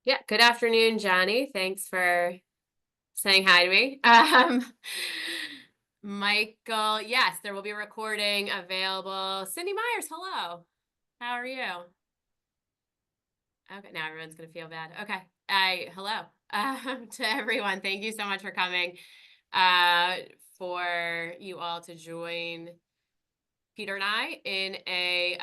Yeah, good afternoon, Johnny. Thanks for saying hi to me. Michael, yes, there will be a recording available. Cindy Myers, hello. How are you? Okay, now everyone's gonna feel bad. Okay, hello to everyone. Thank you so much for coming. Uh, for you all to join Peter and I in a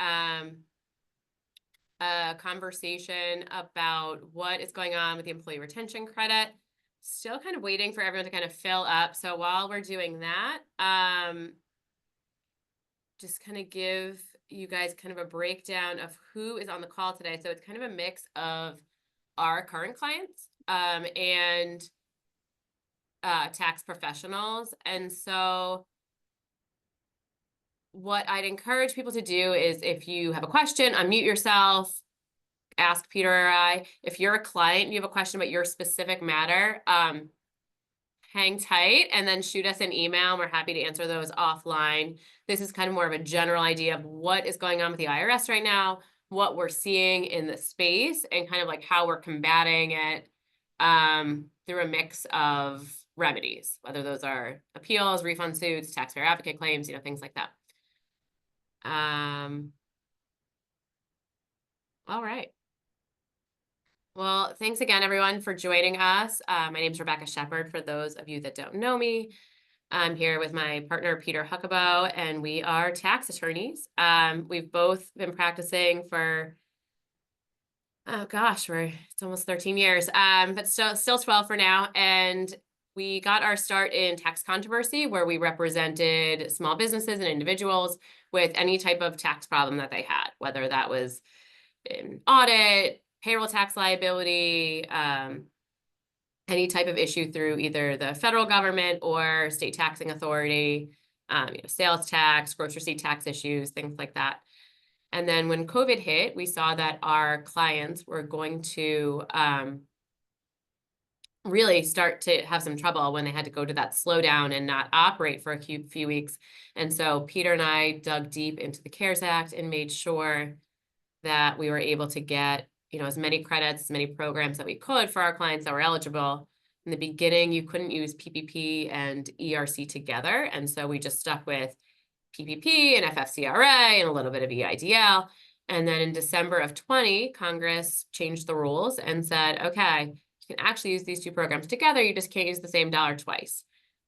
conversation about what is going on with the employee retention credit. Still kind of waiting for everyone to kind of fill up. So while we're doing that, just kind of give you guys kind of a breakdown of who is on the call today. So it's kind of a mix of our current clients and tax professionals. And so what I'd encourage people to do is if you have a question, unmute yourself, ask Peter or I. If you're a client and you have a question about your specific matter, hang tight and then shoot us an email. We're happy to answer those offline. This is kind of more of a general idea of what is going on with the IRS right now, what we're seeing in the space, and kind of like how we're combating it through a mix of remedies, whether those are appeals, refund suits, taxpayer advocate claims, things like that. All right. Well, thanks again, everyone, for joining us. My name is Rebecca Shepard, for those of you that don't know me. I'm here with my partner, Peter Huckabo, and we are tax attorneys. We've both been practicing for, oh gosh, it's almost 13 years, but still 12 for now. And we got our start in tax controversy, where we represented small businesses and individuals with any type of tax problem that they had, whether that was in audit, payroll tax liability, any type of issue through either the federal government or state taxing authority, sales tax, gross receipt tax issues, things like that. And then when COVID hit, we saw that our clients were going to really start to have some trouble when they had to go to that slowdown and not operate for a few weeks. And so Peter and I dug deep into the CARES Act and made sure that we were able to get as many credits, as many programs that we could for our clients that were eligible. In the beginning, you couldn't use PPP and ERC together. And so we just stuck with PPP and FFCRA and a little bit of EIDL. And then in December of 20, Congress changed the rules and said, okay, you can actually use these two programs together. You just can't use the same dollar twice.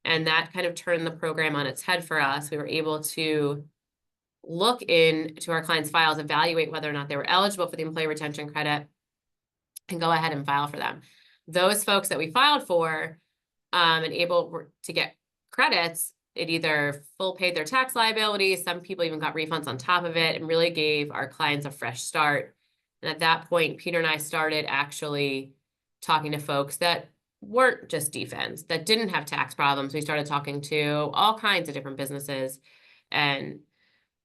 And that kind of turned the program on its head for us. We were able to look into our clients' files, evaluate whether or not they were eligible for the employee retention credit, and go ahead and file for them. Those folks that we filed for and able to get credits, it either full paid their tax liabilities, some people even got refunds on top of it, and really gave our clients a fresh start. And at that point, Peter and I started actually talking to folks that weren't just defense, that didn't have tax problems. We started talking to all kinds of different businesses and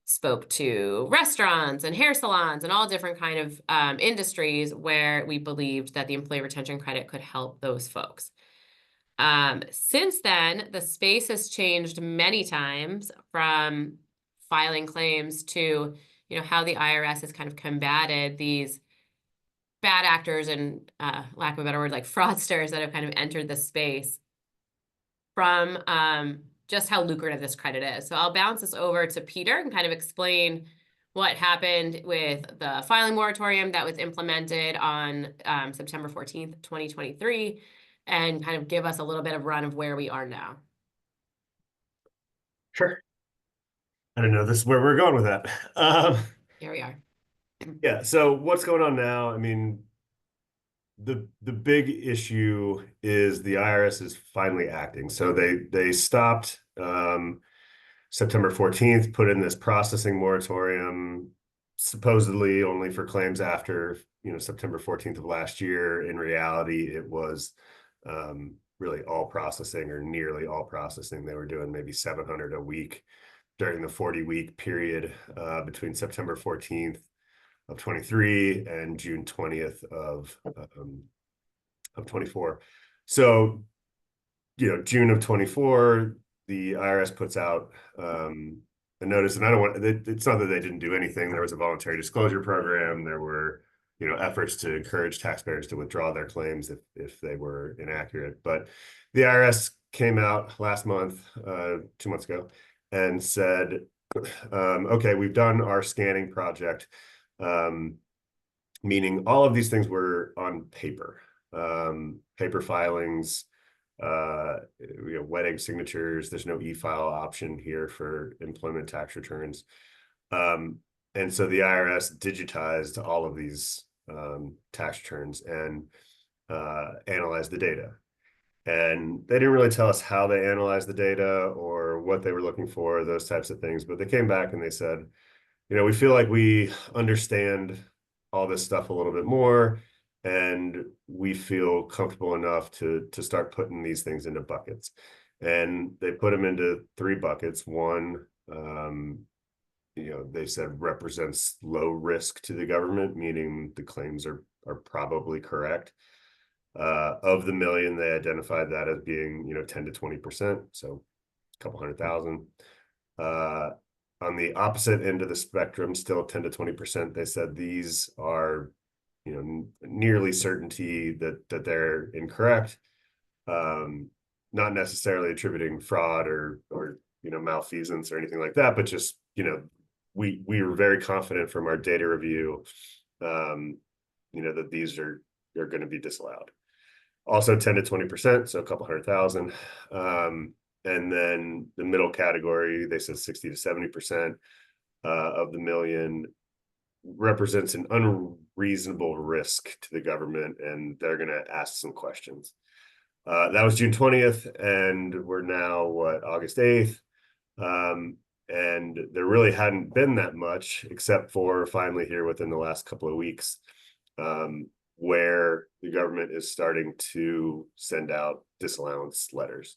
spoke to restaurants and hair salons and all different kind of industries where we believed that the employee retention credit could help those folks. Since then, the space has changed many times, from filing claims to how the IRS has kind of combated these bad actors and lack of a better word, like fraudsters that have kind of entered the space, from just how lucrative this credit is. So I'll bounce this over to Peter and kind of explain what happened with the filing moratorium that was implemented on September 14th, 2023, and kind of give us a little bit of run of where we are now. Sure. I don't know this is where we're going with that. Here we are. Yeah. So what's going on now? I mean, the big issue is the IRS is finally acting. So they stopped September 14th, put in this processing moratorium, supposedly only for claims after September 14th of last year. In reality, it was really all processing, or nearly all processing. They were doing maybe 700 a week during the 40-week period between September 14th of 23 and June 20th of 24. So, June of 24, the IRS puts out a notice, and it's not that they didn't do anything. There was a voluntary disclosure program. There were efforts to encourage taxpayers to withdraw their claims if they were inaccurate. But the IRS came out last month, 2 months ago, and said, okay, we've done our scanning project, meaning all of these things were on paper, paper filings, wet egg signatures. There's no e-file option here for employment tax returns. And so the IRS digitized all of these tax returns and analyzed the data. And they didn't really tell us how they analyzed the data or what they were looking for, those types of things. But they came back and they said, we feel like we understand all this stuff a little bit more, and we feel comfortable enough to start putting these things into buckets. And they put them into 3 buckets. One, they said represents low risk to the government, meaning the claims are probably correct. Of the million, they identified that as being 10 to 20%, so a couple 100,000. On the opposite end of the spectrum, still 10 to 20%, they said these are nearly certainty that they're incorrect, not necessarily attributing fraud or malfeasance or anything like that, but just we were very confident from our data review that these are going to be disallowed. Also 10 to 20%, so a couple 100,000. And then the middle category, they said 60 to 70% of the million represents an unreasonable risk to the government, and they're going to ask some questions. That was June 20th, and we're now, August 8th. And there really hadn't been that much, except for finally here within the last couple of weeks, where the government is starting to send out disallowance letters.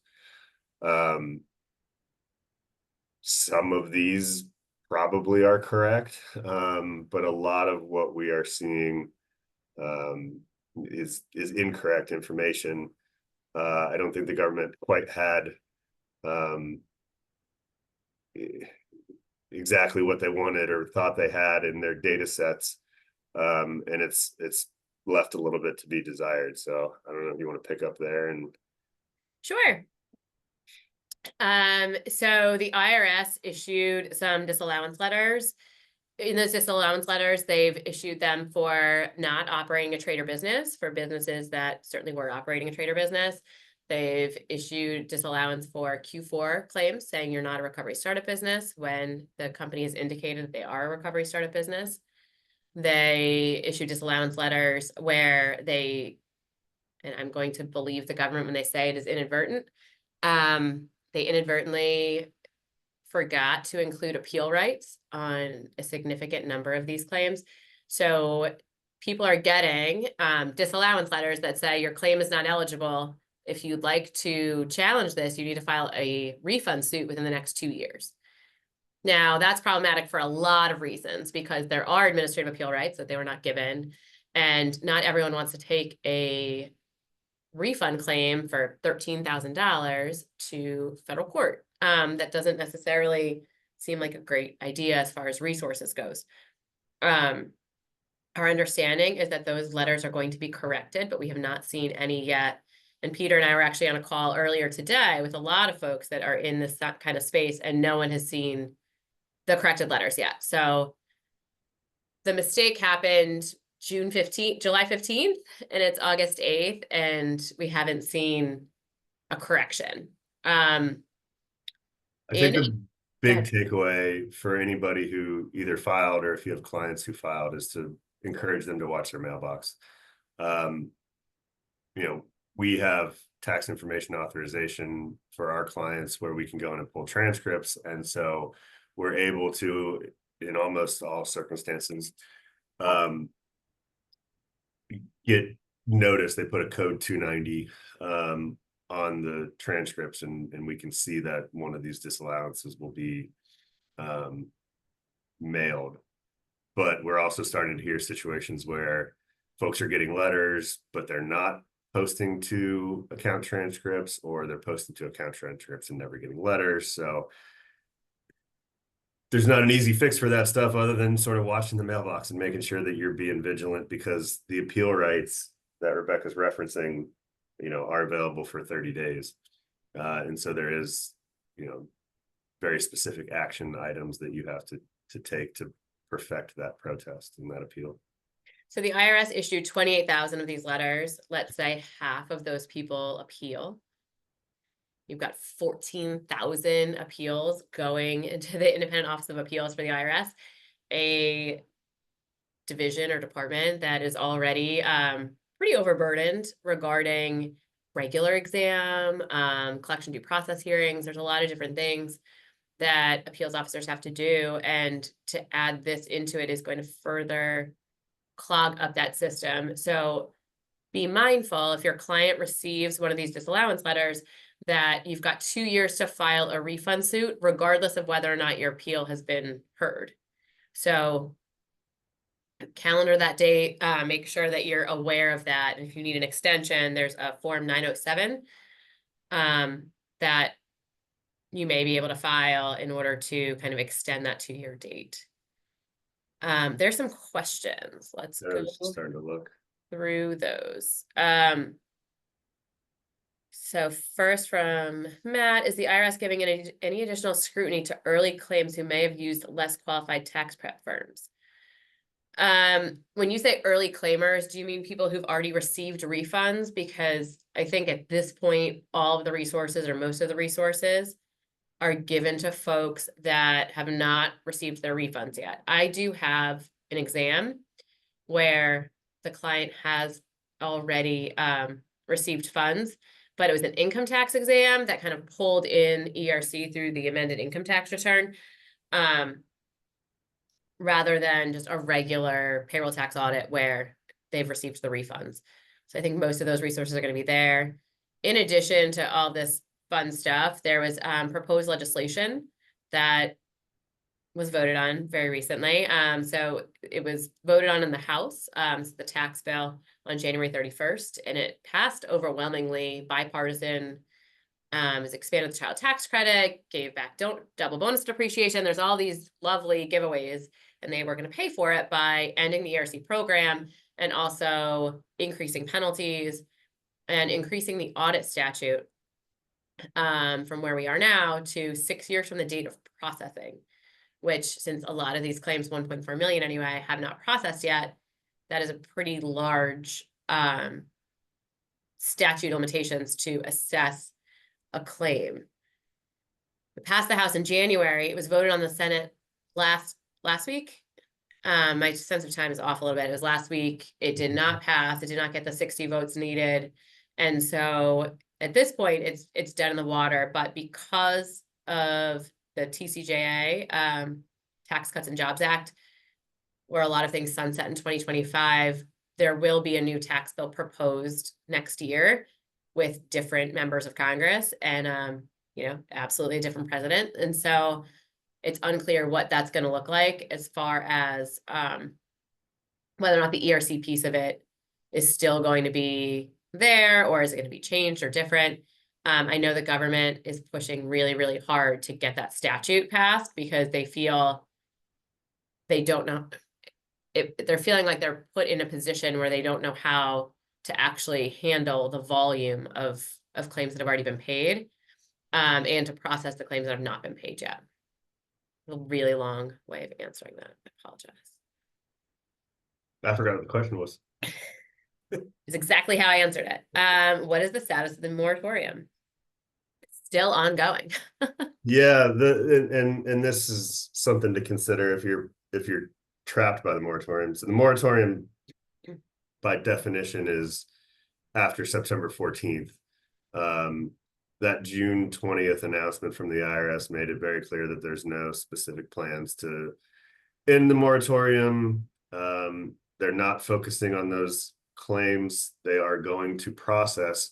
Some of these probably are correct, but a lot of what we are seeing is incorrect information. I don't think the government quite had exactly what they wanted or thought they had in their data sets, and it's left a little bit to be desired. So I don't know if you want to pick up there. And Sure. So the IRS issued some disallowance letters. In those disallowance letters, they've issued them for not operating a trade or business, for businesses that certainly were operating a trade or business. They've issued disallowance for Q4 claims, saying you're not a recovery startup business when the company has indicated that they are a recovery startup business. They issue disallowance letters where and I'm going to believe the government when they say it is inadvertent, they inadvertently forgot to include appeal rights on a significant number of these claims. So people are getting disallowance letters that say your claim is not eligible. If you'd like to challenge this, you need to file a refund suit within the next 2 years. Now, that's problematic for a lot of reasons, because there are administrative appeal rights that they were not given, and not everyone wants to take a refund claim for $13,000 to federal court. That doesn't necessarily seem like a great idea as far as resources goes. Our understanding is that those letters are going to be corrected, but we have not seen any yet. And Peter and I were actually on a call earlier today with a lot of folks that are in this kind of space, and no one has seen the corrected letters yet. So the mistake happened July 15th, and it's August 8th, and we haven't seen a correction. I think the big takeaway for anybody who either filed, or if you have clients who filed, is to encourage them to watch their mailbox. We have tax information authorization for our clients where we can go in and pull transcripts. And so we're able to, in almost all circumstances, get notice. They put a code 290 on the transcripts, and we can see that one of these disallowances will be mailed. But we're also starting to hear situations where folks are getting letters, but they're not posting to account transcripts, or they're posting to account transcripts and never getting letters. So there's not an easy fix for that stuff other than sort of watching the mailbox and making sure that you're being vigilant, because the appeal rights that Rebecca's referencing, are available for 30 days. And so there is, very specific action items that you have to take to perfect that protest and that appeal. So the IRS issued 28,000 of these letters. Let's say half of those people appeal. You've got 14,000 appeals going into the Independent Office of Appeals for the IRS, a division or department that is already pretty overburdened regarding regular exam, collection due process hearings. There's a lot of different things that appeals officers have to do, and to add this into it is going to further clog up that system. So be mindful, if your client receives one of these disallowance letters, that you've got 2 years to file a refund suit, regardless of whether or not your appeal has been heard. So calendar that date, make sure that you're aware of that. And if you need an extension, there's a form 907 that you may be able to file in order to kind of extend that 2-year date. There's some questions. Let's go Starting to look through those. So first from Matt, is the IRS giving any additional scrutiny to early claims who may have used less qualified tax prep firms? When you say early claimers, do you mean people who've already received refunds? Because I think at this point, all of the resources or most of the resources are given to folks that have not received their refunds yet. I do have an exam where the client has already received funds, but it was an income tax exam that kind of pulled in ERC through the amended income tax return, rather than just a regular payroll tax audit where they've received the refunds. So I think most of those resources are going to be there. In addition to all this fun stuff, there was proposed legislation that was voted on very recently. So it was voted on in the House, the tax bill on January 31st, and it passed overwhelmingly bipartisan. Has expanded the child tax credit, gave back double bonus depreciation. There's all these lovely giveaways, and they were going to pay for it by ending the ERC program and also increasing penalties and increasing the audit statute from where we are now to 6 years from the date of processing, which, since a lot of these claims, 1.4 million anyway, have not processed yet, that is a pretty large statute limitations to assess a claim. It passed the House in January. It was voted on the Senate last week. My sense of time is off a little bit. It was last week. It did not pass. It did not get the 60 votes needed. And so at this point, it's dead in the water. But because of the TCJA, Tax Cuts and Jobs Act, where a lot of things sunset in 2025, there will be a new tax bill proposed next year with different members of Congress and, absolutely a different president. And so it's unclear what that's going to look like as far as whether or not the ERC piece of it is still going to be there, or is it going to be changed or different. I know the government is pushing really, really hard to get that statute passed because they feel they don't know. They're feeling like they're put in a position where they don't know how to actually handle the volume of claims that have already been paid, and to process the claims that have not been paid yet. A really long way of answering that. I apologize. I forgot what the question was. It's exactly how I answered it. What is the status of the moratorium? It's still ongoing. Yeah, and this is something to consider if you're trapped by the moratorium. So the moratorium, by definition, is after September 14th. That June 20th announcement from the IRS made it very clear that there's no specific plans to end the moratorium. They're not focusing on those claims. They are going to process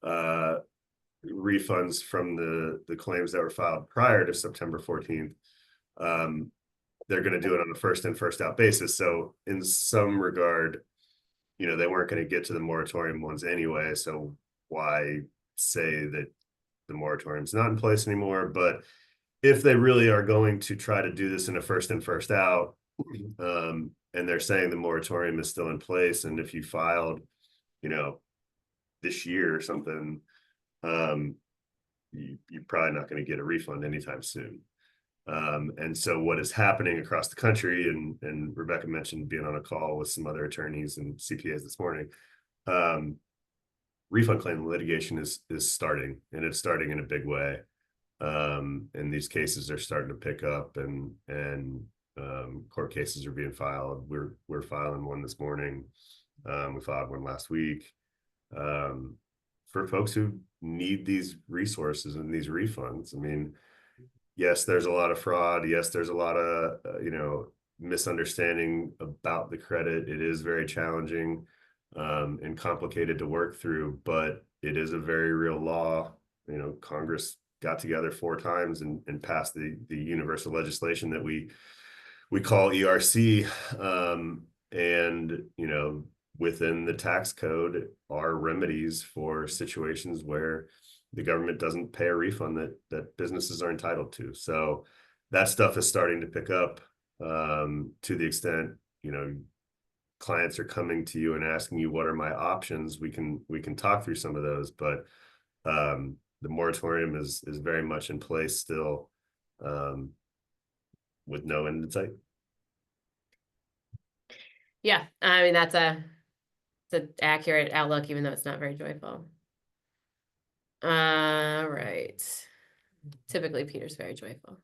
refunds from the claims that were filed prior to September 14th. They're going to do it on a first in, first out basis. So in some regard, they weren't going to get to the moratorium ones anyway. So why say that the moratorium's not in place anymore? But if they really are going to try to do this in a first in, first out, and they're saying the moratorium is still in place, and if you filed, you know, this year or something, you're probably not going to get a refund anytime soon. And so what is happening across the country, and Rebecca mentioned being on a call with some other attorneys and CPAs this morning, refund claim litigation is starting, and it's starting in a big way. And these cases are starting to pick up, and court cases are being filed. We're filing one this morning. We filed one last week, for folks who need these resources and these refunds. I mean, yes, there's a lot of fraud. Yes, there's a lot of, misunderstanding about the credit. It is very challenging, and complicated to work through, but it is a very real law. Congress got together 4 times and passed the universal legislation that we call ERC. And, within the tax code are remedies for situations where the government doesn't pay a refund that businesses are entitled to. So that stuff is starting to pick up, to the extent, clients are coming to you and asking you, what are my options? We can talk through some of those, but the moratorium is very much in place still, with no end in sight. Yeah, I mean, it's an accurate outlook, even though it's not very joyful. Right. Typically, Peter's very joyful.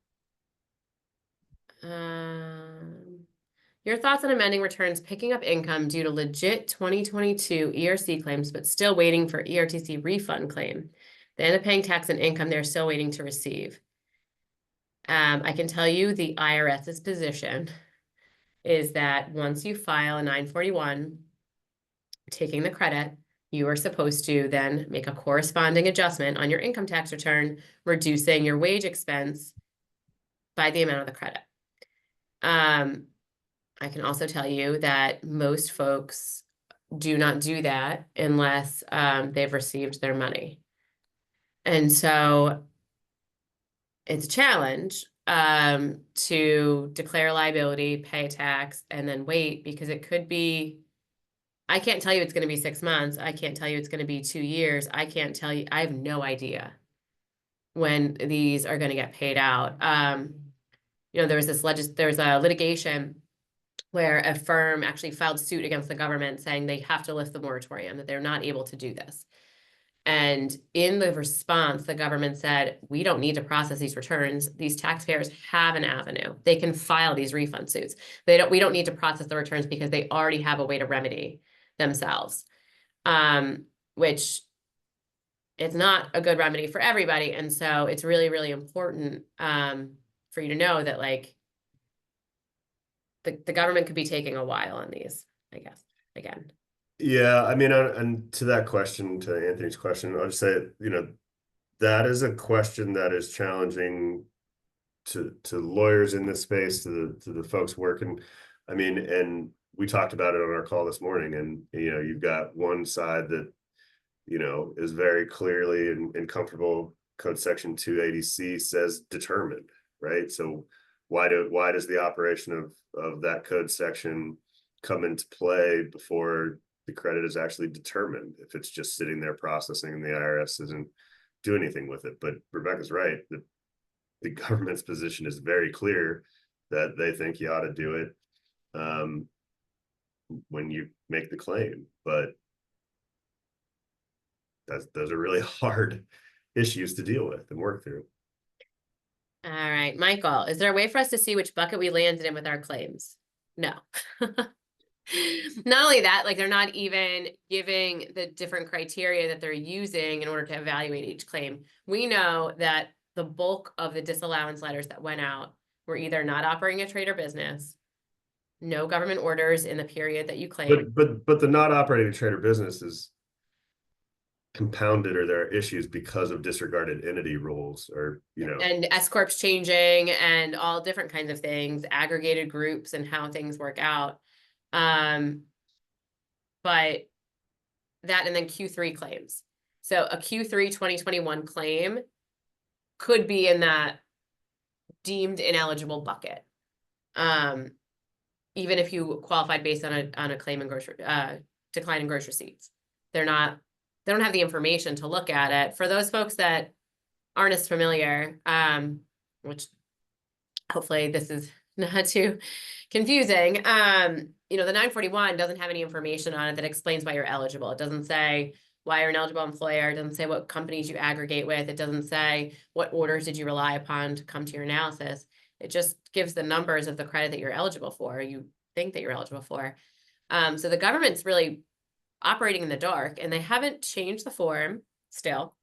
Your thoughts on amending returns picking up income due to legit 2022 ERC claims, but still waiting for ERTC refund claim. They end up paying tax and income they're still waiting to receive. I can tell you the IRS's position is that once you file a 941, taking the credit, you are supposed to then make a corresponding adjustment on your income tax return, reducing your wage expense by the amount of the credit. I can also tell you that most folks do not do that unless they've received their money. And so it's a challenge to declare liability, pay tax, and then wait, because it could be, I can't tell you it's going to be 6 months. I can't tell you it's going to be 2 years. I can't tell you, I have no idea when these are going to get paid out. There was there's a litigation where a firm actually filed suit against the government saying they have to lift the moratorium, that they're not able to do this. And in the response, the government said, we don't need to process these returns. These taxpayers have an avenue. They can file these refund suits. We don't need to process the returns because they already have a way to remedy themselves, which it's not a good remedy for everybody. And so it's really, really important for you to know that, like, the government could be taking a while on these, I guess, again. Yeah, I mean, and to that question, to Anthony's question, I'll just say, that is a question that is challenging to lawyers in this space, to the folks working. I mean, and we talked about it on our call this morning, and you've got one side that is very clearly and comfortable. Code section 280C says determined, right? So why does the operation of that code section come into play before the credit is actually determined, if it's just sitting there processing and the IRS isn't doing anything with it? But Rebecca's right. The government's position is very clear that they think you ought to do it when you make the claim. But those are really hard issues to deal with and work through. All right, Michael, is there a way for us to see which bucket we landed in with our claims? No. Not only that, like, they're not even giving the different criteria that they're using in order to evaluate each claim. We know that the bulk of the disallowance letters that went out were either not operating a trade or business, no government orders in the period that you claim. But the not operating a trade or business is compounded, or there are issues because of disregarded entity rules, or and S corps changing and all different kinds of things, aggregated groups and how things work out. But that, and then Q3 claims. So a Q3 2021 claim could be in that deemed ineligible bucket. Even if you qualified based on a claim in gross decline in gross receipts. They don't have the information to look at it. For those folks that aren't as familiar, which hopefully this is not too confusing. You know, the 941 doesn't have any information on it that explains why you're eligible. It doesn't say why you're an eligible employer. It doesn't say what companies you aggregate with. It doesn't say what orders did you rely upon to come to your analysis. It just gives the numbers of the credit that you're eligible for, you think that you're eligible for. So the government's really operating in the dark, and they haven't changed the form still,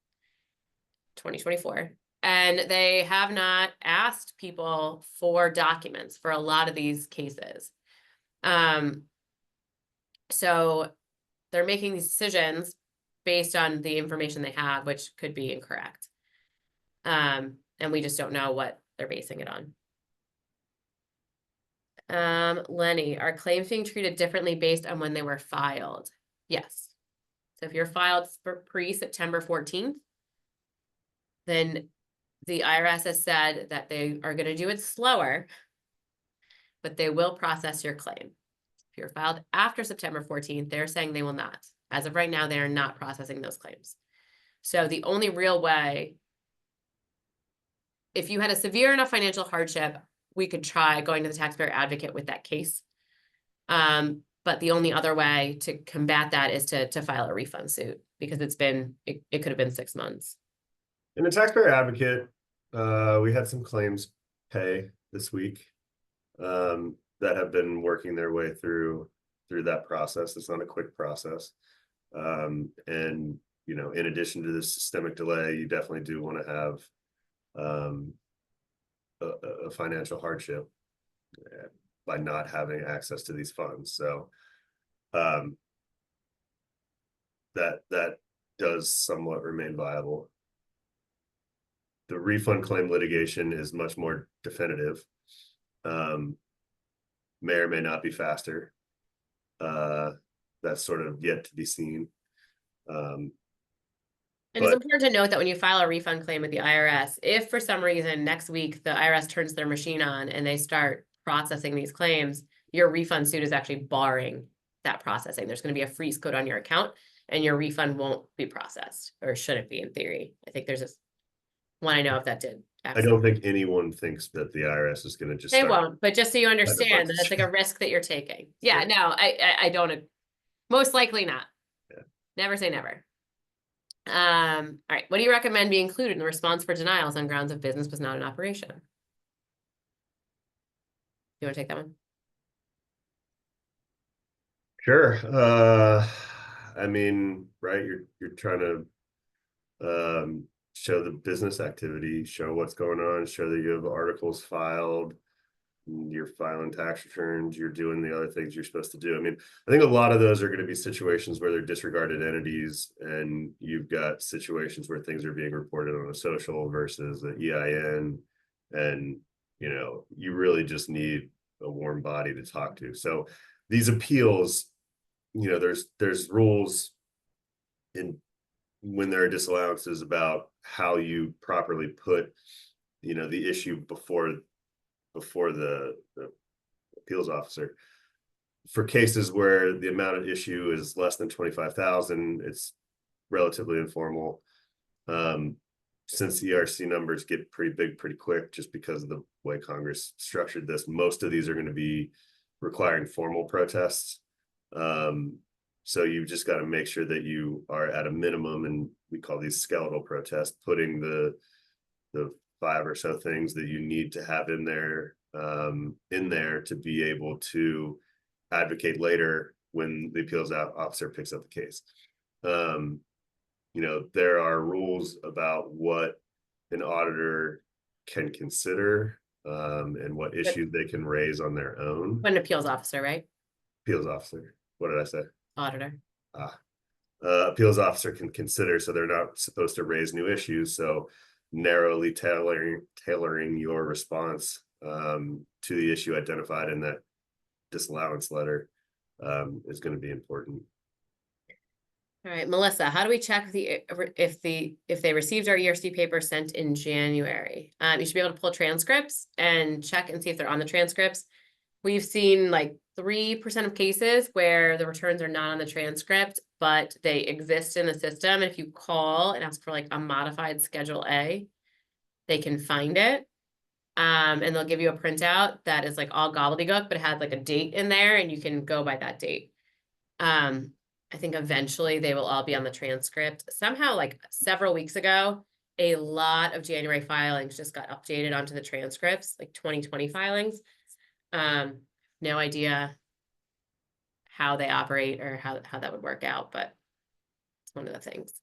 2024. And they have not asked people for documents for a lot of these cases. So they're making these decisions based on the information they have, which could be incorrect. And we just don't know what they're basing it on. Lenny, are claims being treated differently based on when they were filed? Yes. So if you're filed for pre-September 14th, then the IRS has said that they are going to do it slower, but they will process your claim. If you're filed after September 14th, they're saying they will not. As of right now, they are not processing those claims. So the only real way, if you had a severe enough financial hardship, we could try going to the taxpayer advocate with that case. But the only other way to combat that is to file a refund suit, because it could have been 6 months. In the taxpayer advocate, we had some claims pay this week that have been working their way through that process. It's not a quick process. And, you know, in addition to the systemic delay, you definitely do want to have a financial hardship by not having access to these funds. So that does somewhat remain viable. The refund claim litigation is much more definitive. May or may not be faster. That's sort of yet to be seen. And it's important to note that when you file a refund claim with the IRS, if for some reason next week the IRS turns their machine on and they start processing these claims, your refund suit is actually barring that processing. There's going to be a freeze code on your account and your refund won't be processed, or shouldn't be in theory. I think there's this one I know if that did. I don't think anyone thinks that the IRS is going to just They start. won't, but just so you understand that it's like a risk that you're taking. Yeah, Sure. no, I don't, most likely not. Yeah. Never say never. All right, what do you recommend be included in the response for denials on grounds of business was not in operation? You want to take that one? Sure. I mean, right, you're trying to show the business activity, show what's going on, show that you have articles filed, you're filing tax returns, you're doing the other things you're supposed to do. I mean, I think a lot of those are going to be situations where they're disregarded entities, and you've got situations where things are being reported on a social versus an EIN, and you know, you really just need a warm body to talk to. So these appeals, you know, there's rules in when there are disallowances about how you properly put, you know, the issue before the appeals officer. For cases where the amount of issue is less than 25,000, it's relatively informal. Since ERC numbers get pretty big pretty quick, just because of the way Congress structured this, most of these are going to be requiring formal protests. So you've just got to make sure that you are at a minimum, and we call these skeletal protests, putting the 5 or so things that you need to have in there to be able to advocate later when the appeals officer picks up the case. You know, there are rules about what an auditor can consider and what issues they can raise on their own. An appeals officer, right? Appeals officer. What did I say? Auditor. Appeals officer can consider, so they're not supposed to raise new issues. So narrowly tailoring your response to the issue identified in that disallowance letter is going to be important. All right, Melissa, how do we check if they received our ERC paper sent in January? You should be able to pull transcripts and check and see if they're on the transcripts. We've seen like 3% of cases where the returns are not on the transcript, but they exist in the system. And if you call and ask for like a modified Schedule A, they can find it. And they'll give you a printout that is like all gobbledygook, but it has like a date in there and you can go by that date. I think eventually they will all be on the transcript. Somehow, like several weeks ago, a lot of January filings just got updated onto the transcripts, like 2020 filings. No idea how they operate or how that would work out, but it's one of the things.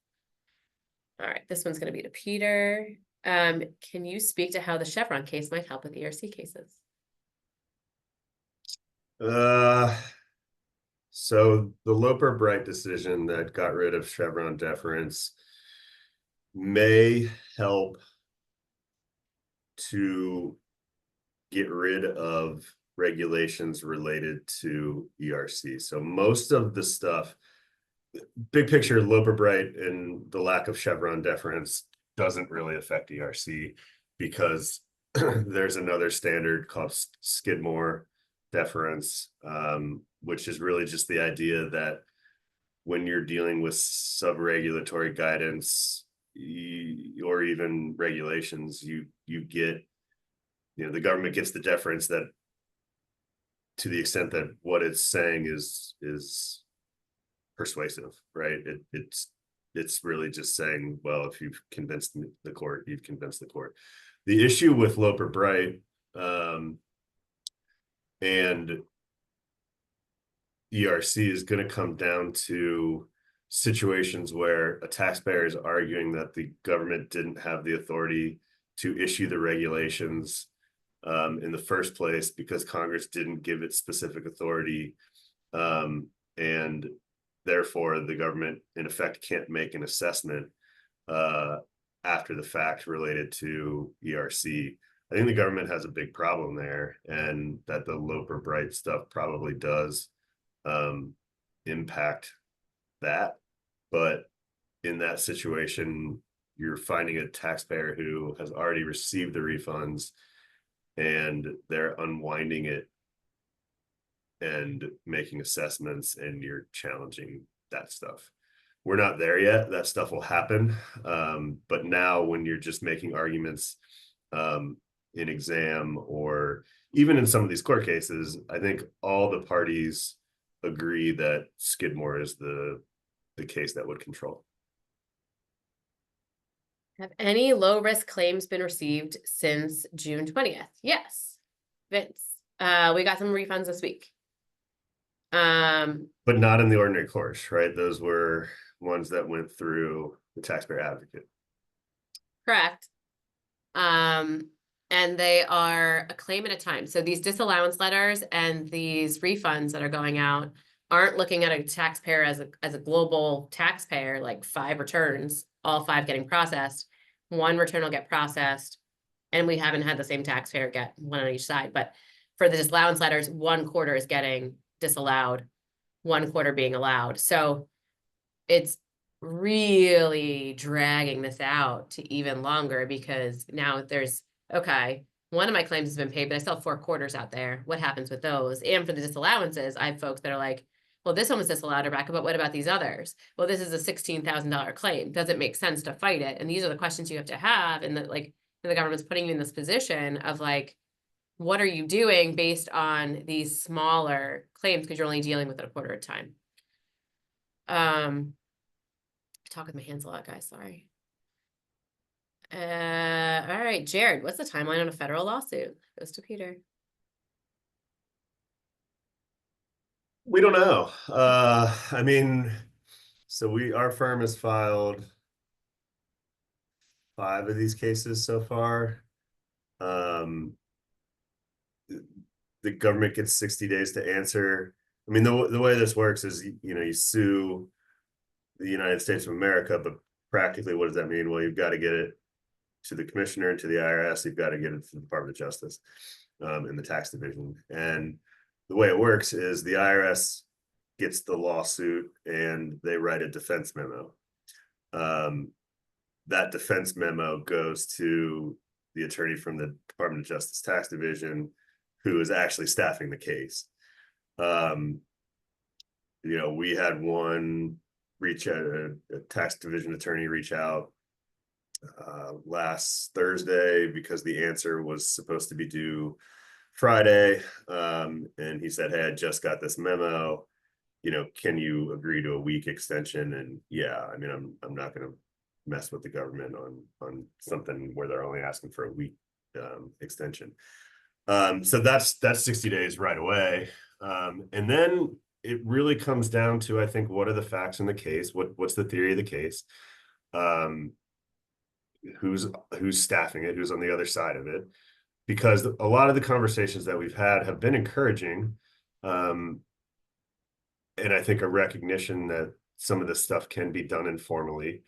All right, this one's going to be to Peter. Can you speak to how the Chevron case might help with ERC cases? So the Loper-Bright decision that got rid of Chevron deference may help to get rid of regulations related to ERC. So most of the stuff, big picture, Loper-Bright and the lack of Chevron deference doesn't really affect ERC because there's another standard called Skidmore deference, which is really just the idea that when you're dealing with sub-regulatory guidance or even regulations, you get, the government gets the deference that to the extent that what it's saying is persuasive, right? It's really just saying, well, if you've convinced the court, you've convinced the court. The issue with Loper-Bright and ERC is going to come down to situations where a taxpayer is arguing that the government didn't have the authority to issue the regulations in the first place because Congress didn't give it specific authority, and therefore the government in effect can't make an assessment after the fact related to ERC. I think the government has a big problem there, and that the Loper-Bright stuff probably does impact that. But in that situation, you're finding a taxpayer who has already received the refunds and they're unwinding it and making assessments, and you're challenging that stuff. We're not there yet. That stuff will happen. But now when you're just making arguments in exam or even in some of these court cases, I think all the parties agree that Skidmore is the case that would control. Have any low-risk claims been received since June 20th? Yes, Vince. We got some refunds this week. But not in the ordinary course, right? Those were ones that went through the taxpayer advocate. Correct. And they are a claim at a time. So these disallowance letters and these refunds that are going out aren't looking at a taxpayer as a global taxpayer, like 5 returns, all 5 getting processed. 1 return will get processed, and we haven't had the same taxpayer get 1 on each side. But for the disallowance letters, 1 quarter is getting disallowed, 1 quarter being allowed. So it's really dragging this out to even longer because now there's, okay, 1 of my claims has been paid, but I still have 4 quarters out there. What happens with those? And for the disallowances, I have folks that are like, well, this one was disallowed, Rebecca, but what about these others? Well, this is a $16,000 claim. Does it make sense to fight it? And these are the questions you have to have. And that, like, the government's putting you in this position of like, what are you doing based on these smaller claims? Because you're only dealing with it a quarter at a time. I talk with my hands a lot, guys. Sorry. All right, Jared, what's the timeline on a federal lawsuit? Goes to Peter. We don't know. I mean, so our firm has filed 5 of these cases so far. The government gets 60 days to answer. I mean, the way this works is, you sue the United States of America, but practically what does that mean? Well, you've got to get it to the commissioner and to the IRS. You've got to get it to the Department of Justice in the tax division. And the way it works is the IRS gets the lawsuit and they write a defense memo. That defense memo goes to the attorney from the Department of Justice Tax Division, who is actually staffing the case. We had one reach out, a tax division attorney reach out last Thursday because the answer was supposed to be due Friday. And he said, hey, I just got this memo. Can you agree to a week extension? And yeah, I mean, I'm not going to mess with the government on something where they're only asking for a week extension. So that's 60 days right away. And then it really comes down to, I think, what are the facts in the case? What's the theory of the case? Who's staffing it? Who's on the other side of it? Because a lot of the conversations that we've had have been encouraging. And I think a recognition that some of this stuff can be done informally.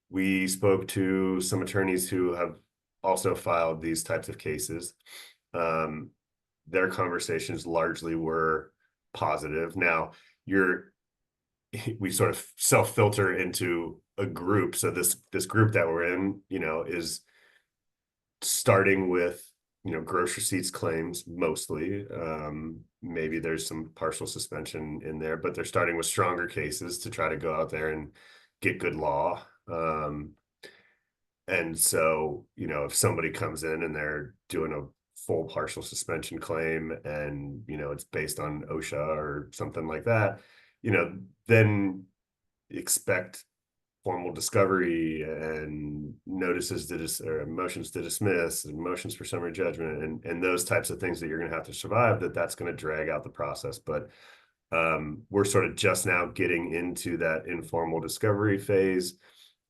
We spoke to some attorneys who have also filed these types of cases. Their conversations largely were positive. Now, we sort of self-filter into a group. So this group that we're in, is starting with gross receipts claims mostly. Maybe there's some partial suspension in there, but they're starting with stronger cases to try to go out there and get good law. And so, if somebody comes in and they're doing a full partial suspension claim and, it's based on OSHA or something like that, then expect formal discovery and notices or motions to dismiss and motions for summary judgment and those types of things that you're going to have to survive, that's going to drag out the process. But we're sort of just now getting into that informal discovery phase.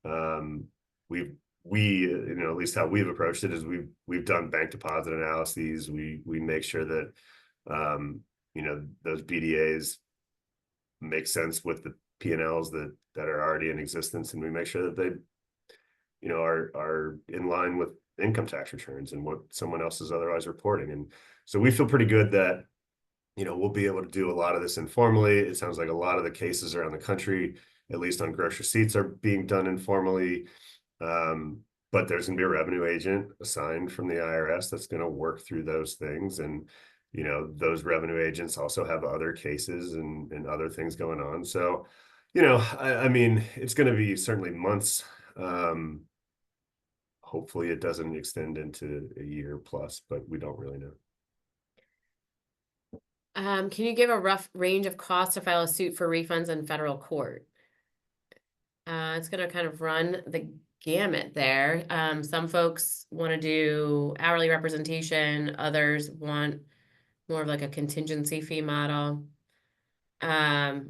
At least how we've approached it is we've done bank deposit analyses. We make sure that those BDAs make sense with the P&Ls that are already in existence, and we make sure that they are in line with income tax returns and what someone else is otherwise reporting. And so we feel pretty good that we'll be able to do a lot of this informally. It sounds like a lot of the cases around the country, at least on gross receipts, are being done informally. But there's going to be a revenue agent assigned from the IRS that's going to work through those things. And, those revenue agents also have other cases and other things going on. So, I mean, it's going to be certainly months. Hopefully it doesn't extend into a year plus, but we don't really know. Can you give a rough range of costs to file a suit for refunds in federal court? It's going to kind of run the gamut there. Some folks want to do hourly representation. Others want more of like a contingency fee model. We're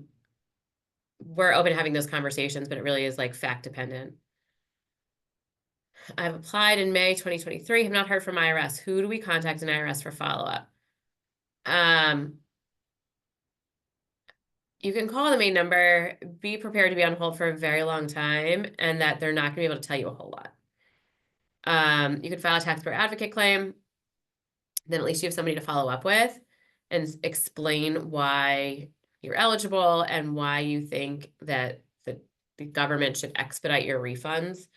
open to having those conversations, but it really is like fact dependent. I've applied in May 2023, have not heard from IRS. Who do we contact in IRS for follow-up? You can call the main number, be prepared to be on hold for a very long time, and that they're not gonna be able to tell you a whole lot. You could file a taxpayer advocate claim, then at least you have somebody to follow up with and explain why you're eligible and why you think that the government should expedite your refunds.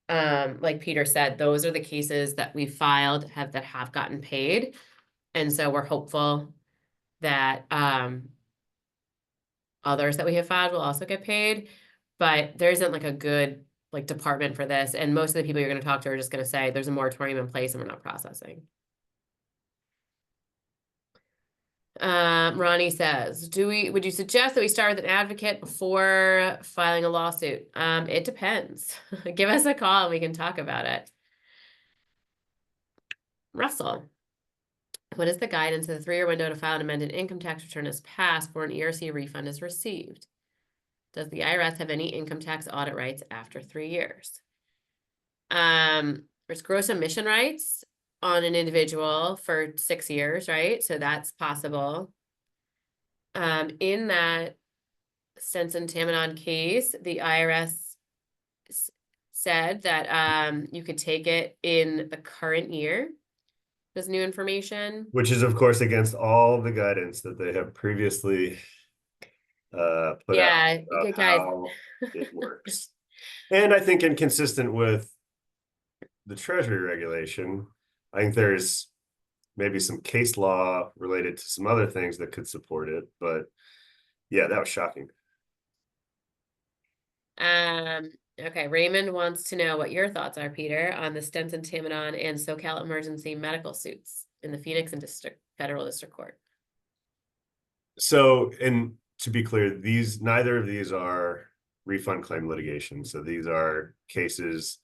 Like Peter said, those are the cases that we filed that have gotten paid. And so we're hopeful that others that we have filed will also get paid, but there isn't like a good department for this. And most of the people you're going to talk to are just going to say there's a moratorium in place and we're not processing. Ronnie says, would you suggest that we start with an advocate before filing a lawsuit? It depends. Give us a call and we can talk about it. Russell, what is the guidance of the 3-year window to file an amended income tax return is passed before an ERC refund is received? Does the IRS have any income tax audit rights after 3 years? There's gross emission rights on an individual for 6 years, right? So that's possible. In that Stenson-Tamanon case, the IRS said that you could take it in the current year. This new information. Which is, of course, against all the guidance that they have previously put out Yeah, about guys. how it works. And I think inconsistent with the Treasury regulation, I think there's maybe some case law related to some other things that could support it, but yeah, that was shocking. Okay, Raymond wants to know what your thoughts are, Peter, on the Stenson Tamanon and SoCal emergency medical suits in the Phoenix and Federal District Court. So, and to be clear, neither of these are refund claim litigation. So these are cases.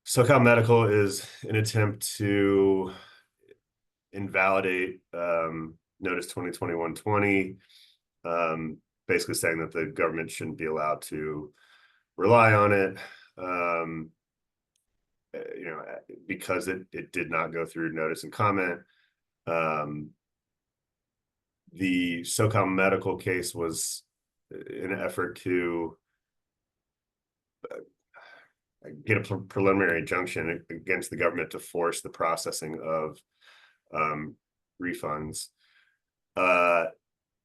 SoCal Medical is an attempt to invalidate Notice 2021-20, basically saying that the government shouldn't be allowed to rely on it, because it did not go through notice and comment. The SoCal Medical case was an effort to get a preliminary injunction against the government to force the processing of refunds.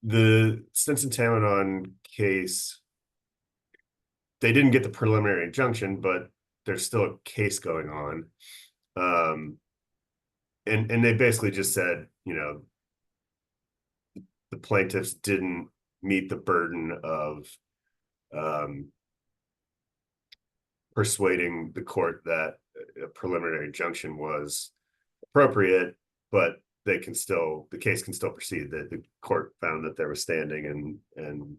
The Stinson-Tamanon case, they didn't get the preliminary injunction, but there's still a case going on. And they basically just said, the plaintiffs didn't meet the burden of persuading the court that a preliminary injunction was appropriate, but the case can still proceed. That the court found that there was standing, and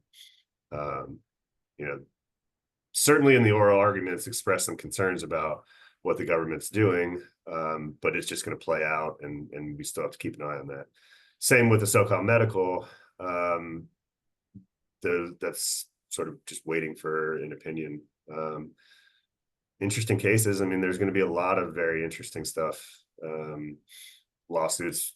certainly in the oral arguments expressed some concerns about what the government's doing, but it's just going to play out, and we still have to keep an eye on that. Same with the SoCal Medical. That's sort of just waiting for an opinion. Interesting cases. I mean, there's going to be a lot of very interesting stuff. Lawsuits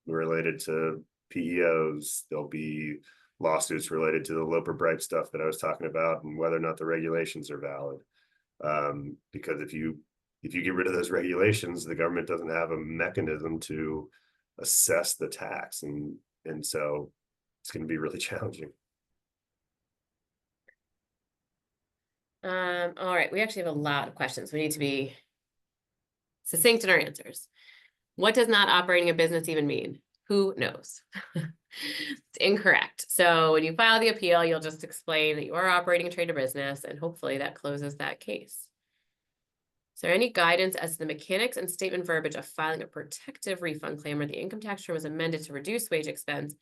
related to PEOs. There'll be lawsuits related to the Loper Bright stuff that I was talking about, and whether or not the regulations are valid. Because if you get rid of those regulations, the government doesn't have a mechanism to assess the tax, and so it's going to be really challenging. All right, we actually have a lot of questions. We need to be succinct in our answers. What does not operating a business even mean? Who knows? It's incorrect. So when you file the appeal, you'll just explain that you are operating a trade or business, and hopefully that closes that case. Is there any guidance as to the mechanics and statement verbiage of filing a protective refund claim where the income tax return was amended to reduce wage expense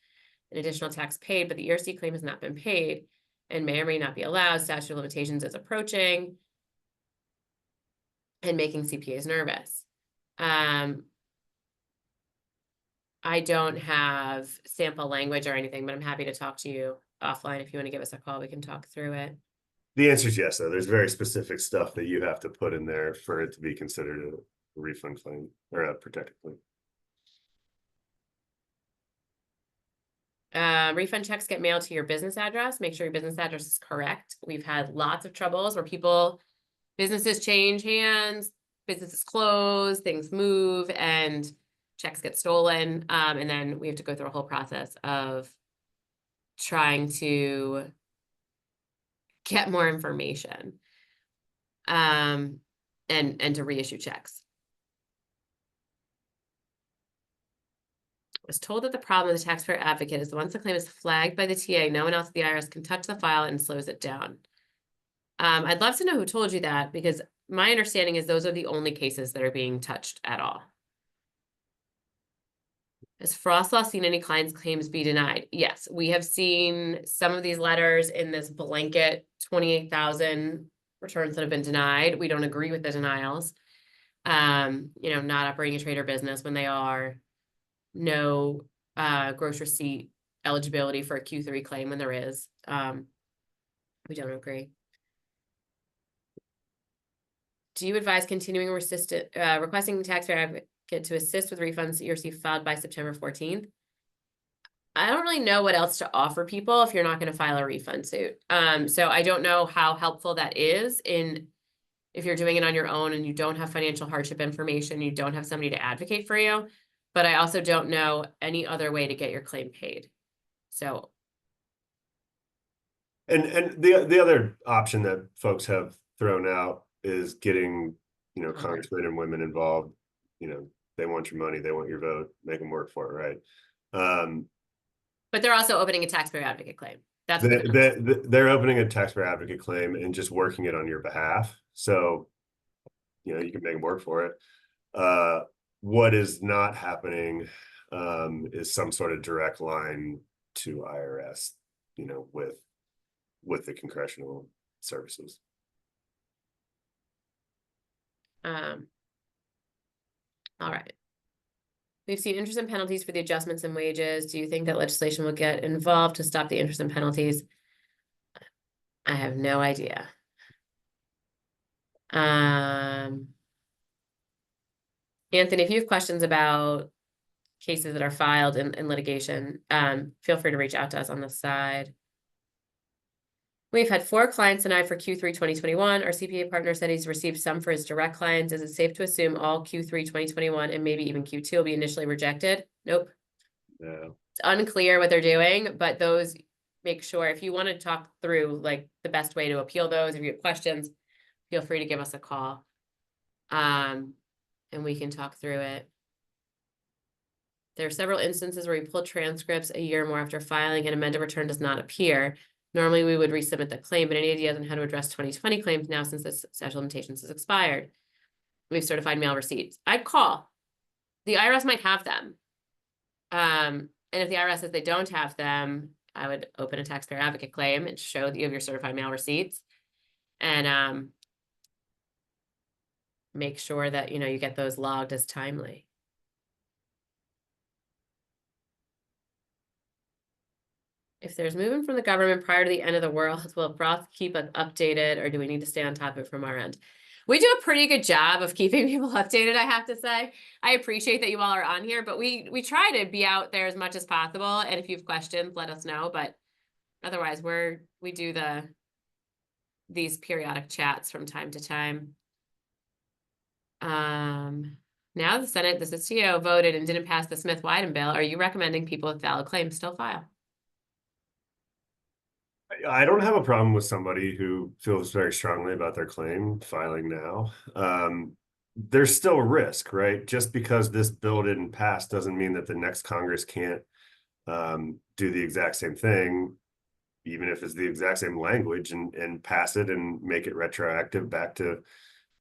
and additional tax paid, but the ERC claim has not been paid and may or may not be allowed? Statute of limitations is approaching and making CPAs nervous. I don't have sample language or anything, but I'm happy to talk to you offline. If you want to give us a call, we can talk through it. The answer is yes, though. There's very specific stuff that you have to put in there for it to be considered a refund claim or a protected claim. Refund checks get mailed to your business address. Make sure your business address is correct. We've had lots of troubles where businesses change hands, businesses close, things move, and checks get stolen. And then we have to go through a whole process of trying to get more information and to reissue checks. I was told that the problem with the taxpayer advocate is that once the claim is flagged by the TA, no one else at the IRS can touch the file and slows it down. I'd love to know who told you that, because my understanding is those are the only cases that are being touched at all. Has Frost Law seen any clients' claims be denied? Yes, we have seen some of these letters in this blanket 28,000 returns that have been denied. We don't agree with the denials. Not operating a trade or business when they are, no gross receipt eligibility for a Q3 claim when there is. We don't agree. Do you advise continuing requesting the taxpayer advocate to assist with refunds ERC filed by September 14th? I don't really know what else to offer people if you're not going to file a refund suit. So I don't know how helpful that is if you're doing it on your own and you don't have financial hardship information, you don't have somebody to advocate for you. But I also don't know any other way to get your claim paid. So And the other option that folks have thrown out is getting, congressmen and women involved. They want your money, they want your vote, make them work for it, right? But they're also opening a taxpayer advocate claim. That's They, the difference. they're opening a taxpayer advocate claim and just working it on your behalf. So, you can make them work for it. What is not happening is some sort of direct line to IRS, with the congressional services. All right. We've seen interest and penalties for the adjustments in wages. Do you think that legislation will get involved to stop the interest and penalties? I have no idea. Anthony, if you have questions about cases that are filed in litigation, feel free to reach out to us on the side. We've had 4 clients denied for Q3 2021. Our CPA partner said he's received some for his direct clients. Is it safe to assume all Q3 2021 and maybe even Q2 will be initially rejected? Nope. No. It's unclear what they're doing, but those, make sure if you want to talk through like the best way to appeal those, if you have questions, feel free to give us a call. And we can talk through it. There are several instances where we pull transcripts a year or more after filing and amended return does not appear. Normally, we would resubmit the claim, but any ideas on how to address 2020 claims now since the statute of limitations has expired? We've certified mail receipts. I'd call. The IRS might have them. And if the IRS says they don't have them, I would open a taxpayer advocate claim and show that you have your certified mail receipts. And make sure that, you get those logged as timely. If there's movement from the government prior to the end of the world, will Broth keep us updated, or do we need to stay on top of it from our end? We do a pretty good job of keeping people updated, I have to say. I appreciate that you all are on here, but we try to be out there as much as possible. And if you have questions, let us know. But otherwise, we do these periodic chats from time to time. Now the Senate, the CTO voted and didn't pass the Smith-Wyden bill. Are you recommending people with valid claims still file? I don't have a problem with somebody who feels very strongly about their claim filing now. There's still a risk, right? Just because this bill didn't pass doesn't mean that the next Congress can't do the exact same thing, even if it's the exact same language, and pass it and make it retroactive back to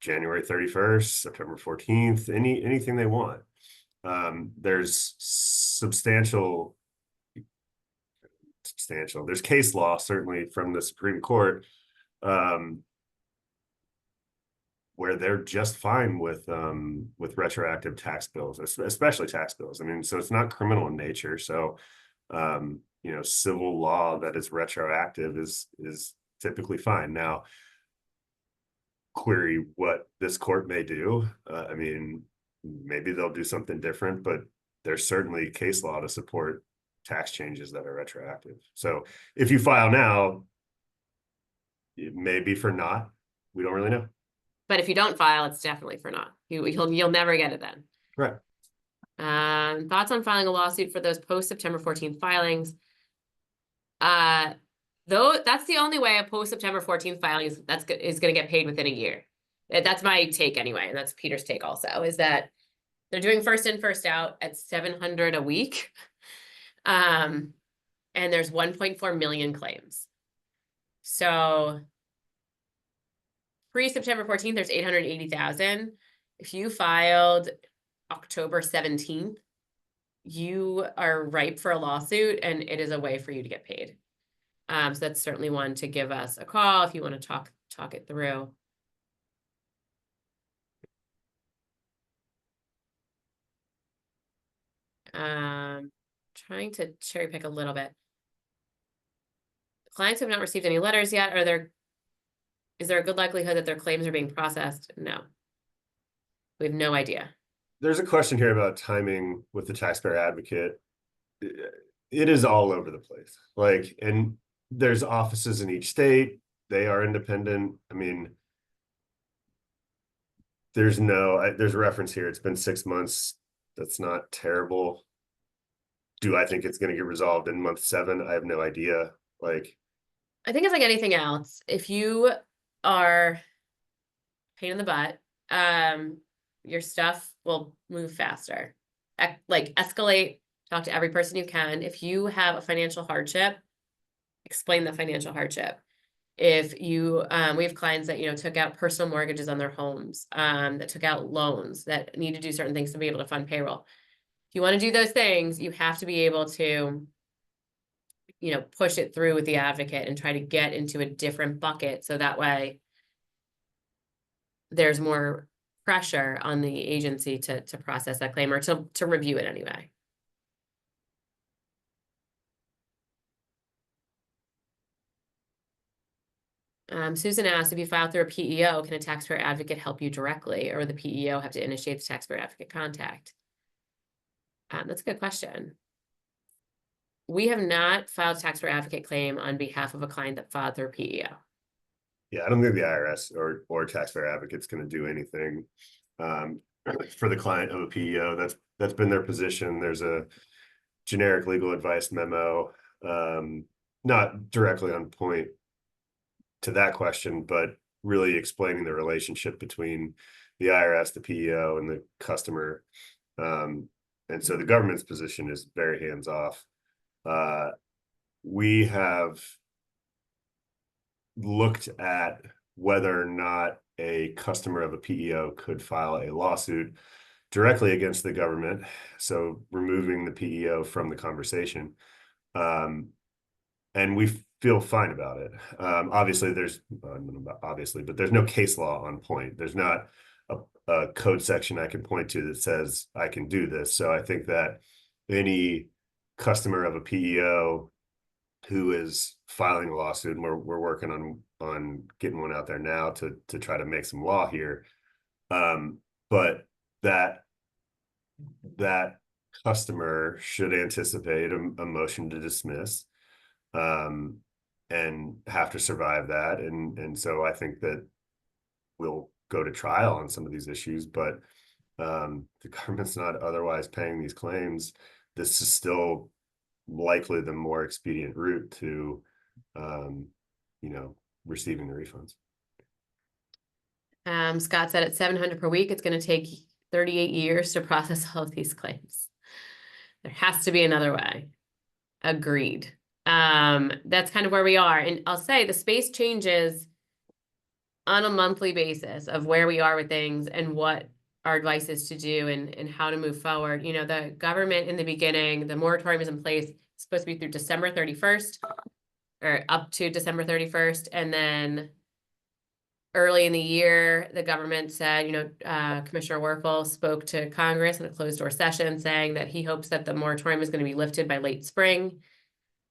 January 31st, September 14th, anything they want. There's there's case law, certainly from the Supreme Court, where they're just fine with retroactive tax bills, especially tax bills. I mean, so it's not criminal in nature. So, civil law that is retroactive is typically fine. Now, query what this court may do. I mean, maybe they'll do something different, but there's certainly case law to support tax changes that are retroactive. So if you file now, it may be for naught. We don't really know. But if you don't file, it's definitely for naught. You'll never get it then. Right. Thoughts on filing a lawsuit for those post September 14th filings? Though that's the only way a post September 14th filing is going to get paid within a year. That's my take anyway, and that's Peter's take also, is that they're doing first in, first out at $700 a week. And there's 1.4 million claims. So pre-September 14th, there's 880,000. If you filed October 17th, you are ripe for a lawsuit, and it is a way for you to get paid. So that's certainly one to give us a call if you want to talk it through. Trying to cherry pick a little bit. Clients have not received any letters yet. Is there a good likelihood that their claims are being processed? No. We have no idea. There's a question here about timing with the taxpayer advocate. It is all over the place. And there's offices in each state. They are independent. I mean, there's a reference here. It's been 6 months. That's not terrible. Do I think it's going to get resolved in month 7? I have no idea. I think it's like anything else. If you are pain in the butt, your stuff will move faster. Like escalate, talk to every person you can. If you have a financial hardship, explain the financial hardship. If you, we have clients that, took out personal mortgages on their homes, that took out loans, that need to do certain things to be able to fund payroll. If you want to do those things, you have to be able to, push it through with the advocate and try to get into a different bucket. So that way there's more pressure on the agency to process that claim or to review it anyway. Susan asked, if you file through a PEO, can a taxpayer advocate help you directly, or would the PEO have to initiate the taxpayer advocate contact? That's a good question. We have not filed a taxpayer advocate claim on behalf of a client that filed through PEO. Yeah, I don't think the IRS or taxpayer advocate's going to do anything for the client of a PEO. That's been their position. There's a generic legal advice memo, not directly on point to that question, but really explaining the relationship between the IRS, the PEO, and the customer. And so the government's position is very hands-off. We have looked at whether or not a customer of a PEO could file a lawsuit directly against the government, so removing the PEO from the conversation. And we feel fine about it. Obviously, but there's no case law on point. There's not a code section I can point to that says I can do this. So I think that any customer of a PEO who is filing a lawsuit, and we're working on getting one out there now to try to make some law here. But that customer should anticipate a motion to dismiss, and have to survive that. And so I think that we'll go to trial on some of these issues, but the government's not otherwise paying these claims. This is still likely the more expedient route to, receiving the refunds. Scott said at $700 per week, it's going to take 38 years to process all of these claims. There has to be another way. Agreed. That's kind of where we are. And I'll say the space changes on a monthly basis of where we are with things and what our advice is to do and how to move forward. The government in the beginning, the moratorium is in place, it's supposed to be through December 31st or up to December 31st. And then early in the year, the government said, Commissioner Werfel spoke to Congress in a closed door session saying that he hopes that the moratorium is going to be lifted by late spring.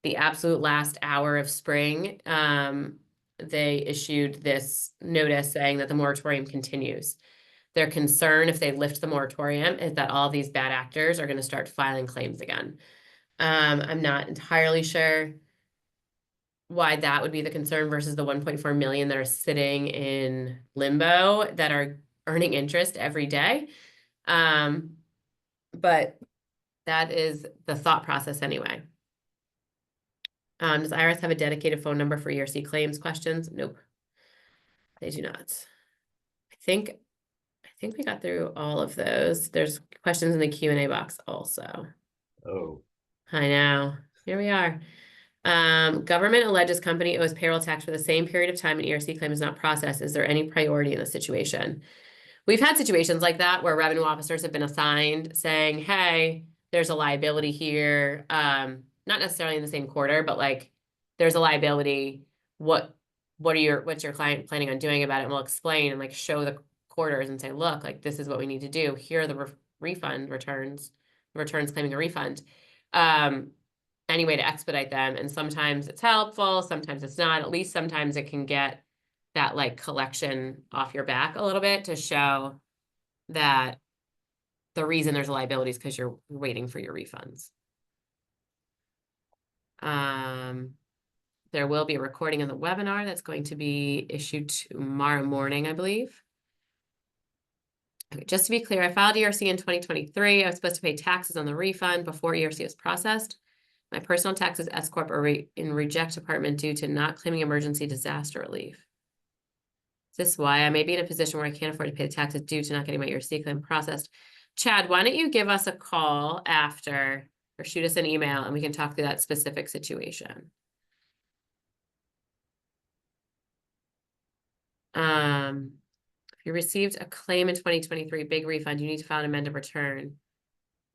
The absolute last hour of spring, they issued this notice saying that the moratorium continues. Their concern, if they lift the moratorium, is that all these bad actors are going to start filing claims again. I'm not entirely sure why that would be the concern versus the 1.4 million that are sitting in limbo that are earning interest every day. But that is the thought process anyway. Does IRS have a dedicated phone number for ERC claims questions? Nope, they do not. I think we got through all of those. There's questions in the Q&A box also. Oh, I know. Here we are. Government alleges company owes payroll tax for the same period of time an ERC claim is not processed. Is there any priority in this situation? We've had situations like that where revenue officers have been assigned saying, hey, there's a liability here. Not necessarily in the same quarter, but like there's a liability. What's your client planning on doing about it? And we'll explain and like show the quarters and say, look, like this is what we need to do. Here are the refund returns claiming a refund. Any way to expedite them. And sometimes it's helpful, sometimes it's not. At least sometimes it can get that like collection off your back a little bit to show that the reason there's a liability is because you're waiting for your refunds. There will be a recording of the webinar that's going to be issued tomorrow morning, I believe. Okay, just to be clear, I filed ERC in 2023. I was supposed to pay taxes on the refund before ERC was processed. My personal taxes S corp are in reject department due to not claiming emergency disaster relief. Is this why I may be in a position where I can't afford to pay the taxes due to not getting my ERC claim processed? Chad, why don't you give us a call after or shoot us an email and we can talk through that specific situation. If you received a claim in 2023, big refund, you need to file an amended return.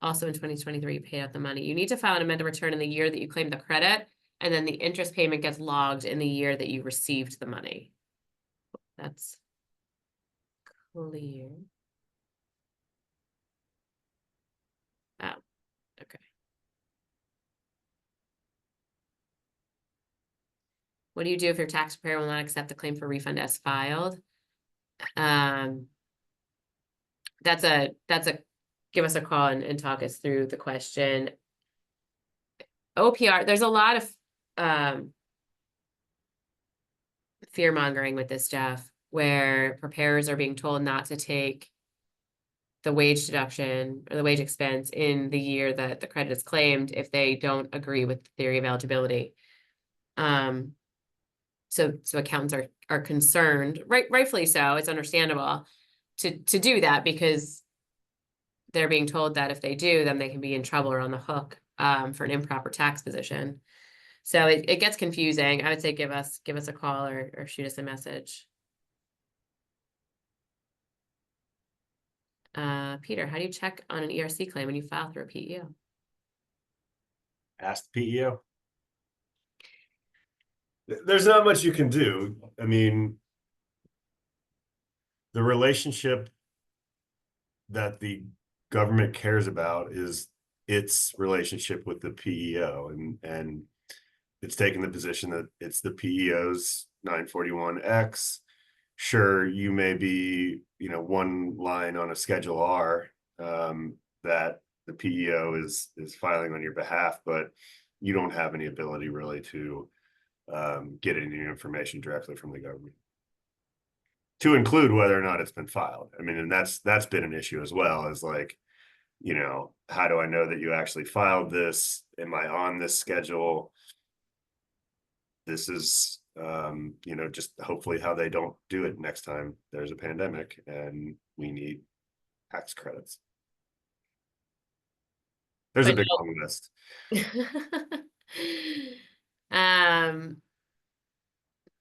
Also in 2023, you paid out the money. You need to file an amended return in the year that you claimed the credit, and then the interest payment gets logged in the year that you received the money. That's clear. Oh, okay. What do you do if your tax preparer will not accept the claim for refund as filed? That's a give us a call and talk us through the question. OPR, there's a lot of fear mongering with this stuff where preparers are being told not to take the wage deduction or the wage expense in the year that the credit is claimed if they don't agree with the theory of eligibility. So accountants are concerned, rightfully so, it's understandable to do that because they're being told that if they do, then they can be in trouble or on the hook for an improper tax position. So it gets confusing. I would say give us a call or shoot us a message. Peter, how do you check on an ERC claim when you file through a PEO? Ask the PEO. There's not much you can do. I mean, the relationship that the government cares about is its relationship with the PEO, and it's taken the position that it's the PEO's 941X. Sure, you may be, one line on a Schedule R that the PEO is filing on your behalf, but you don't have any ability really to get any information directly from the government, to include whether or not it's been filed. I mean, and that's been an issue as well, is like, how do I know that you actually filed this? Am I on this schedule? This is, just hopefully how they don't do it next time there's a pandemic and we need tax credits. There's a big long list.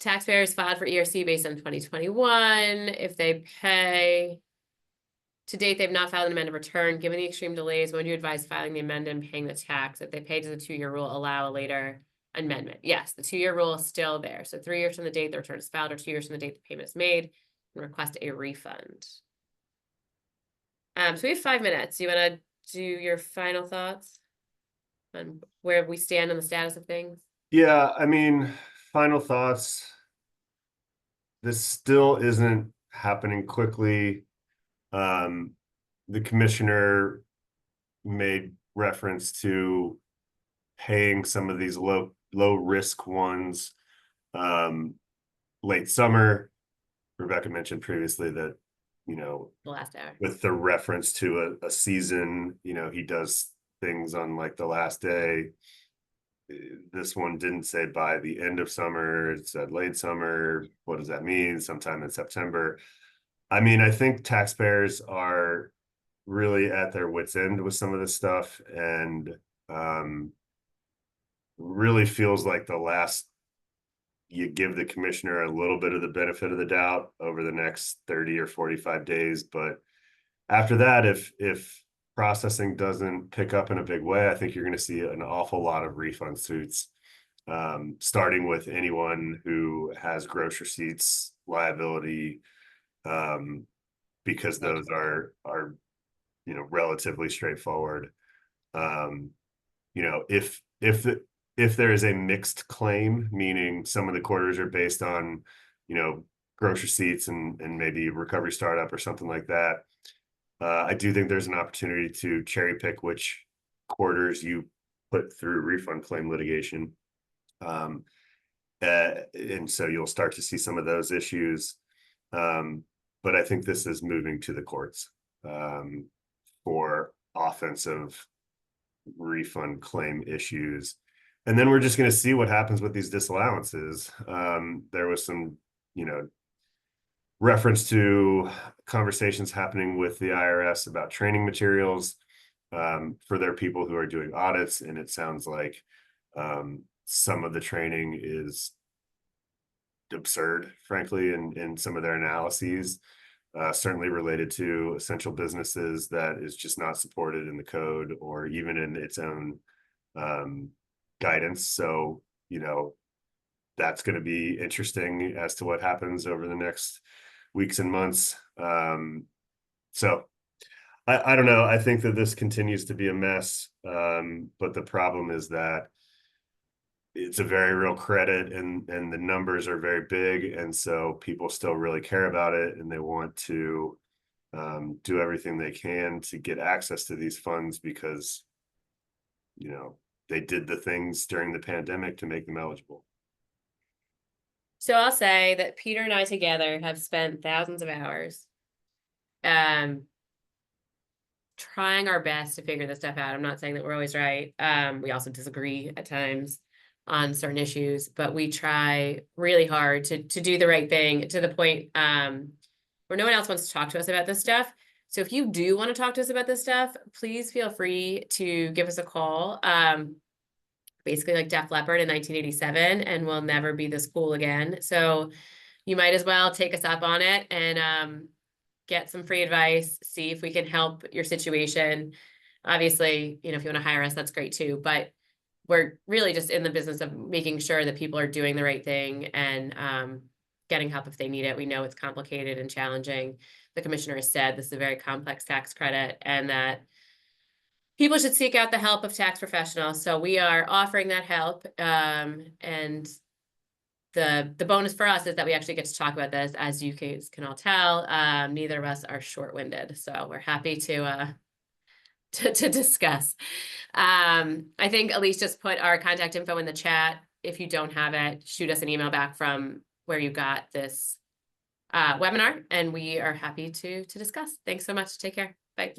Taxpayers filed for ERC based on 2021. If they pay to date, they've not filed an amended return. Given the extreme delays, when do you advise filing the amendment and paying the tax? If they pay to the 2-year rule, allow a later amendment. Yes, the 2-year rule is still there. So 3 years from the date the return is filed or 2 years from the date the payment is made, and request a refund. So we have 5 minutes. You want to do your final thoughts on where we stand on the status of things? Yeah, I mean, final thoughts. This still isn't happening quickly. The commissioner made reference to paying some of these low risk ones late summer. Rebecca mentioned previously that, The last hour. with the reference to a season, he does things on like the last day. This one didn't say by the end of summer, it said late summer. What does that mean? Sometime in September. I mean, I think taxpayers are really at their wits' end with some of this stuff, and really feels like you give the commissioner a little bit of the benefit of the doubt over the next 30 or 45 days. But after that, if processing doesn't pick up in a big way, I think you're going to see an awful lot of refund suits, starting with anyone who has gross receipts liability, because those are relatively straightforward. If there is a mixed claim, meaning some of the quarters are based on, gross receipts and maybe recovery startup or something like that, I do think there's an opportunity to cherry pick which quarters you put through refund claim litigation. And so you'll start to see some of those issues. But I think this is moving to the courts for offensive refund claim issues. And then we're just going to see what happens with these disallowances. There was some, reference to conversations happening with the IRS about training materials for their people who are doing audits. And it sounds like some of the training is absurd, frankly, in some of their analyses, certainly related to essential businesses, that is just not supported in the code or even in its own guidance. So, that's going to be interesting as to what happens over the next weeks and months. So I don't know. I think that this continues to be a mess. But the problem is that it's a very real credit, and the numbers are very big. And so people still really care about it, and they want to do everything they can to get access to these funds because, they did the things during the pandemic to make them eligible. So I'll say that Peter and I together have spent thousands of hours trying our best to figure this stuff out. I'm not saying that we're always right. We also disagree at times on certain issues, but we try really hard to do the right thing, to the point where no one else wants to talk to us about this stuff. So if you do want to talk to us about this stuff, please feel free to give us a call. Basically like Def Leppard in 1987, and we'll never be this cool again. So you might as well take us up on it and get some free advice, see if we can help your situation. Obviously, if you want to hire us, that's great too, but we're really just in the business of making sure that people are doing the right thing and getting help if they need it. We know it's complicated and challenging. The commissioner has said this is a very complex tax credit, and that people should seek out the help of tax professionals. So we are offering that help. And the bonus for us is that we actually get to talk about this. As you can all tell, neither of us are short-winded, so we're happy to discuss. I think Elise just put our contact info in the chat. If you don't have it, shoot us an email back from where you got this webinar, and we are happy to discuss. Thanks so much. Take care. Bye.